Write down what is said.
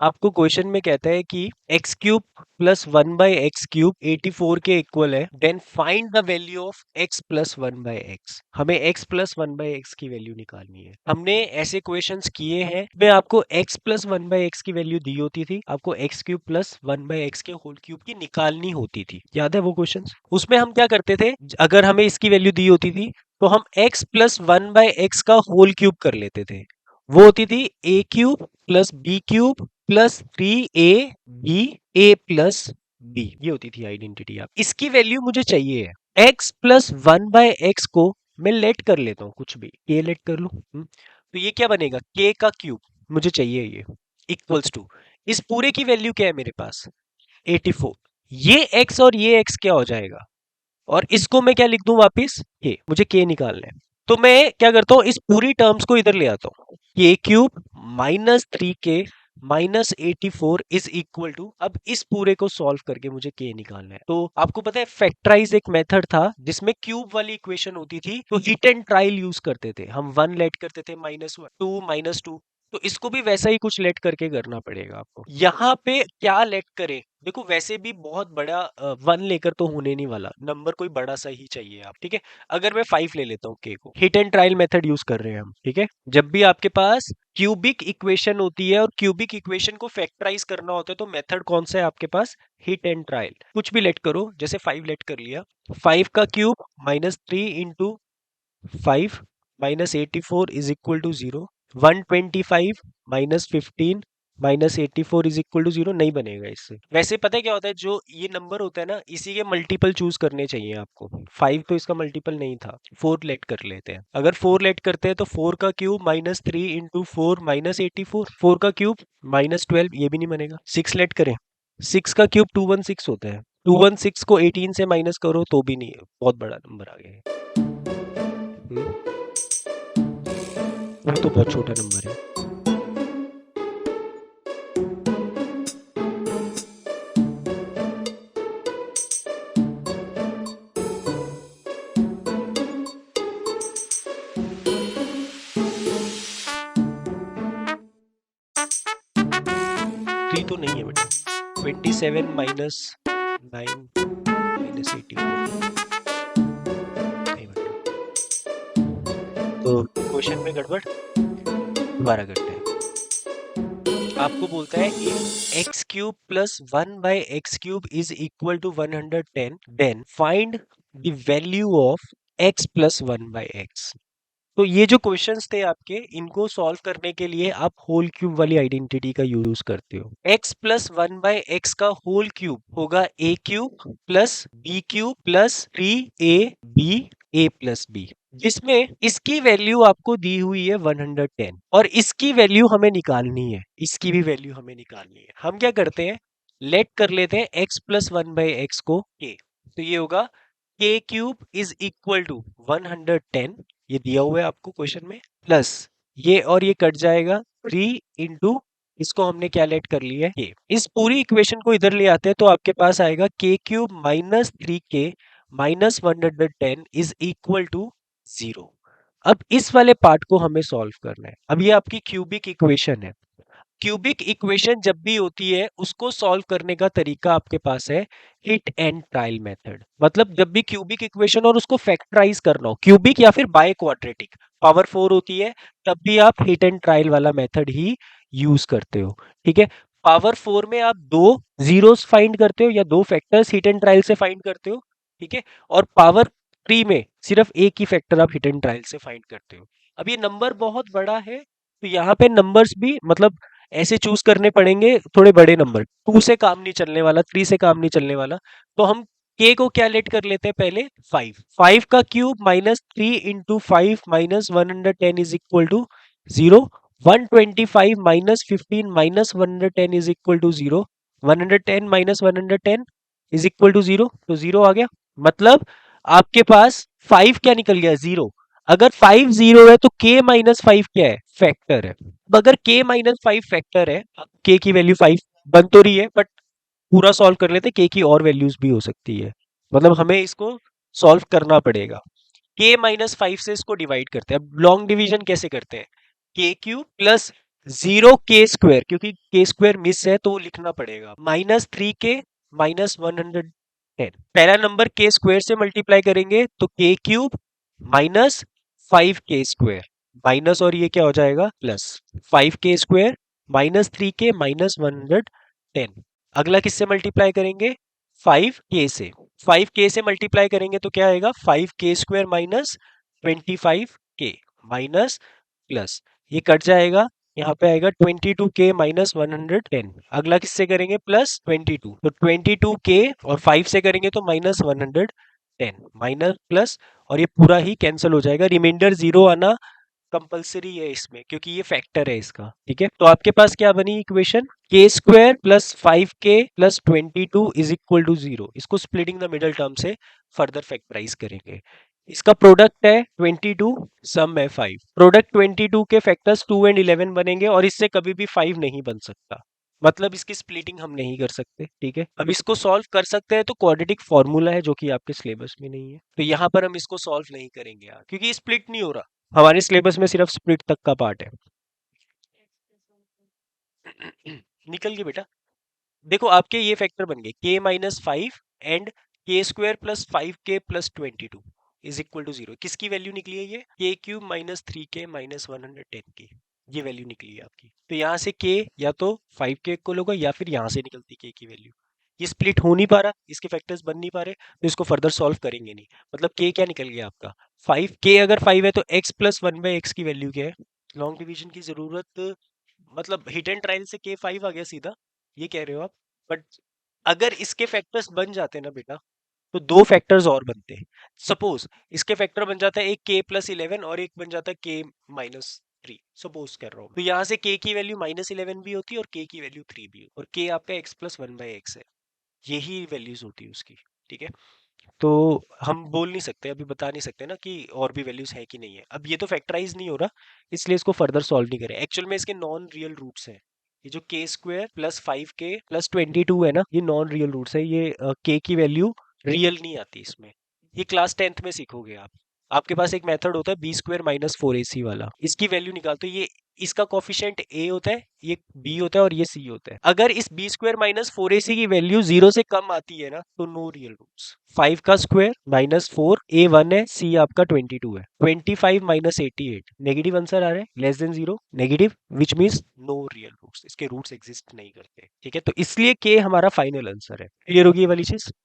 आपको क्वेश्चन में कहता है कि एक्स क्यूब प्लस 1/x³ 84 के इक्वल है, then find the value of x plus 1/x। हमें x प्लस 1/x की वैल्यू निकालनी है। हमने ऐसे क्वेश्चंस किए हैं में आपको x प्लस 1/x की वैल्यू दी होती थी, आपको x³ प्लस 1/x के होल क्यूब की निकालनी होती थी। याद है वो क्वेश्चंस? उसमें हम क्या करते थे, अगर हमें इसकी वैल्यू दी होती थी तो हम x प्लस 1/x का होल क्यूब कर लेते थे। वो होती थी a³ plus b³ plus 3ab a plus b। ये होती थी आइडेंटिटी। आप इसकी वैल्यू मुझे चाहिए है। x प्लस 1/x को मैं लेट कर लेता हूं, कुछ भी k लेट कर लूं। तो ये क्या बनेगा, k का क्यूब मुझे चाहिए, ये इक्वल्स टू इस पूरे की वैल्यू क्या है मेरे पास, 84। ये x और ये x क्या हो जाएगा, और इसको मैं क्या लिख दूं वापिस, k। मुझे k निकालना है, तो मैं क्या करता हूं, इस पूरी टर्म्स को इधर ले आता हूं। k³ minus 3k minus 84 is equal to, अब इस पूरे को सॉल्व करके मुझे k निकालना है। तो आपको पता है फैक्टराइज एक मेथड था जिसमें क्यूब वाली इक्वेशन होती थी, तो हिट एंड ट्रायल यूज करते थे हम। 1 लेट करते थे, -2 -2। तो इसको भी वैसा ही कुछ लेट करके करना पड़ेगा आपको। यहाँ पे क्या लेट करें, देखो वैसे भी बहुत बड़ा 1 लेकर तो होने नहीं वाला, नंबर कोई बड़ा सा ही चाहिए आप, ठीक है। अगर मैं 5 ले लेता हूँ k को, hit and trial method use कर रहे हैं हम, ठीक है। जब भी आपके पास क्यूबिक इक्वेशन होती है और क्यूबिक इक्वेशन को फैक्टराइज करना होता है, तो मेथड कौन सा है आपके पास, हिट एंड ट्रायल। कुछ भी लेट करो, जैसे 5 लेट कर लिया, 5 का cube -3 into 5 -84 is equal to 0। 125 -15 -84 is equal to 0 नहीं बनेगा इससे। वैसे पता है क्या होता है, जो ये नंबर होता है ना, इसी के मल्टीपल चूज करने चाहिए आपको। 5 तो इसका मल्टीपल नहीं था, 4 लेट कर लेते हैं। अगर 4 लेट करते हैं तो 4 का क्यूब -3 इंटू 4 -84, 4 का क्यूब -12, ये भी नहीं बनेगा। 6 लेट करें, 6 का क्यूब 216 होता है, 216 को 18 से माइनस करो तो भी नहीं है, बहुत बड़ा नंबर आ गया है। वो तो बहुत छोटा नंबर है। 3 तो नहीं है बेटा। 27 माइनस 9 माइनस 84 नहीं बेटा। तो क्वेश्चन में गड़बड़, दोबारा करते हैं। आपको बोलता है if x³ plus 1/x³ is equal to 110, then find the value of x plus 1/x। तो ये जो क्वेश्चंस थे आपके, इनको सॉल्व करने के लिए आप होल क्यूब वाली आइडेंटिटी का यूज करते हो। x प्लस 1/x का होल क्यूब होगा a³ plus b³ plus 3ab a plus b, जिसमें इसकी वैल्यू आपको दी हुई है 110 और इसकी वैल्यू हमें निकालनी है, इसकी भी वैल्यू हमें निकालनी है। हम क्या करते हैं, लेट कर लेते हैं x प्लस 1/x को k। तो ये होगा k³ इज इक्वल टू 110, ये दिया हुआ है आपको क्वेश्चन में, प्लस ये और ये कट जाएगा 3 इंटू, इसको हमने क्या लेट कर लिया है k। इस पूरी इक्वेशन को इधर ले आते हैं तो आपके पास आएगा k³ minus 3k minus 110 is equal to 0। अब इस वाले पार्ट को हमें सॉल्व करना है। अब ये आपकी क्यूबिक इक्वेशन है। क्यूबिक इक्वेशन जब भी होती है उसको सॉल्व करने का तरीका आपके पास है हिट एंड ट्रायल मेथड। मतलब जब भी क्यूबिक इक्वेशन और उसको फैक्टराइज करना हो, क्यूबिक या फिर बाय क्वाड्रेटिक, पावर 4 होती है, तब भी आप हिट एंड ट्रायल वाला मेथड ही यूज करते हो, ठीक है। पावर 4 में आप दो जीरोस फाइंड करते हो या दो फैक्टर्स हिट एंड ट्रायल से फाइंड करते हो, ठीक है। और पावर 3 में सिर्फ एक ही फैक्टर आप हिट एंड ट्रायल से फाइंड करते हो। अब ये नंबर बहुत बड़ा है, तो यहाँ पे नंबर्स भी मतलब ऐसे चूज करने पड़ेंगे, थोड़े बड़े नंबर। 2 से काम नहीं चलने वाला, 3 से काम नहीं चलने वाला, तो हम k को क्या लेट कर लेते हैं पहले, 5। 5 का cube -3 into 5 minus 110 is equal to 0। 125 minus 15 minus 110 is equal to 0। 110 minus 110 is equal to 0, तो 0 आ गया। मतलब आपके पास 5 क्या निकल गया, 0। अगर 5 0 है तो k माइनस 5 क्या है, फैक्टर है। अब अगर k माइनस 5 फैक्टर है, k की वैल्यू 5 बन तो रही है, बट पूरा सॉल्व कर लेते, k की और वैल्यूज भी हो सकती है, मतलब हमें इसको सॉल्व करना पड़ेगा। k माइनस 5 से इसको डिवाइड करते हैं। अब लॉन्ग डिवीजन कैसे करते हैं, k³ प्लस 0 k स्क्वायर, क्योंकि k स्क्वायर मिस है तो वो लिखना पड़ेगा, -3k -110। पहला नंबर k स्क्वायर से मल्टीप्लाई करेंगे तो k³ -5k स्क्वायर, माइनस और ये क्या हो जाएगा प्लस, 5k स्क्वायर -3k -110। अगला किससे मल्टीप्लाई करेंगे, 5k से। 5k से मल्टीप्लाई करेंगे तो क्या आएगा, 5k square -25k minus plus, ये कट जाएगा, यहाँ पे आएगा 22k -110। अगला किससे करेंगे, +22, तो 22k और 5 से करेंगे तो -110, माइनस प्लस, और ये पूरा ही कैंसिल हो जाएगा, रिमाइंडर 0 आना कंपलसरी है इसमें, क्योंकि ये फैक्टर है इसका। ठीक है, तो आपके पास क्या बनी इक्वेशन, k² + 5k + 22 = 0। इसको स्प्लिटिंग द मिडल टर्म से फर्दर फैक्टराइज करेंगे। इसका प्रोडक्ट है 22, सम है 5। प्रोडक्ट 22 के फैक्टर्स 2 एंड 11 बनेंगे, और इससे कभी भी 5 नहीं बन सकता, मतलब इसकी स्प्लिटिंग हम नहीं कर सकते। ठीक है, अब इसको सॉल्व कर सकते हैं तो क्वाड्रेटिक फॉर्मूला है जो कि आपके सिलेबस में नहीं है, तो यहाँ पर हम इसको सॉल्व नहीं करेंगे यार, क्योंकि ये स्प्लिट नहीं हो रहा, हमारे सिलेबस में सिर्फ स्प्लिट तक का पार्ट है। निकल गए बेटा। देखो आपके ये फैक्टर बन गए, k-5 एंड k² + 5k + 22 = 0। किसकी वैल्यू निकली है ये, k³ -3k -110 की, ये वैल्यू निकली है आपकी। तो यहाँ से k या तो 5k को लोगे या फिर यहाँ से निकलती k की वैल्यू। ये स्प्लिट हो नहीं पा रहा, इसके फैक्टर्स बन नहीं पा रहे, तो इसको फर्दर सॉल्व करेंगे नहीं। मतलब k क्या निकल गया आपका 5, k अगर 5 है तो x + 1/x की वैल्यू क्या है। लॉन्ग डिवीजन की जरूरत, मतलब हिट एंड ट्रायल से k5 आ गया सीधा, ये कह रहे हो आप। बट अगर इसके फैक्टर्स बन जाते ना बेटा, तो दो फैक्टर्स और बनते हैं। सपोज इसके फैक्टर बन जाता है एक k+11 और एक बन जाता है k-3, सपोज कर रहा हूँ, तो यहाँ से k की वैल्यू -11 भी होती है और k की वैल्यू 3 भी, और k आपका x + 1/x है, यही वैल्यूज होती है उसकी। ठीक है, तो हम बोल नहीं सकते, अभी बता नहीं सकते ना कि और भी वैल्यूज है कि नहीं है, अब ये तो फैक्टराइज नहीं हो रहा, इसलिए इसको फर्दर सॉल्व नहीं करें। एक्चुअल में इसके नॉन रियल रूट्स हैं, ये जो k² + 5k + 22 है ना, ये नॉन रियल रूट्स है, ये k की वैल्यू रियल नहीं आती इसमें। ये क्लास 10th में सीखोगे आप। आपके पास एक मेथड होता है b² - 4ac वाला, इसकी वैल्यू निकालते, ये इसका कोफिशिएंट a होता है, ये b होता है और ये c होता है। अगर इस b² - 4ac की वैल्यू 0 से कम आती है ना, तो नो रियल रूट्स। 5 का स्क्वायर -4, a 1 है, c आपका 22 है, 25 - 88 नेगेटिव आंसर आ रहा है, less than 0 negative, which means no real roots, इसके रूट्स एग्जिस्ट नहीं करते। ठीक है, तो इसलिए k हमारा फाइनल आंसर है। क्लियर होगी ये वाली चीज।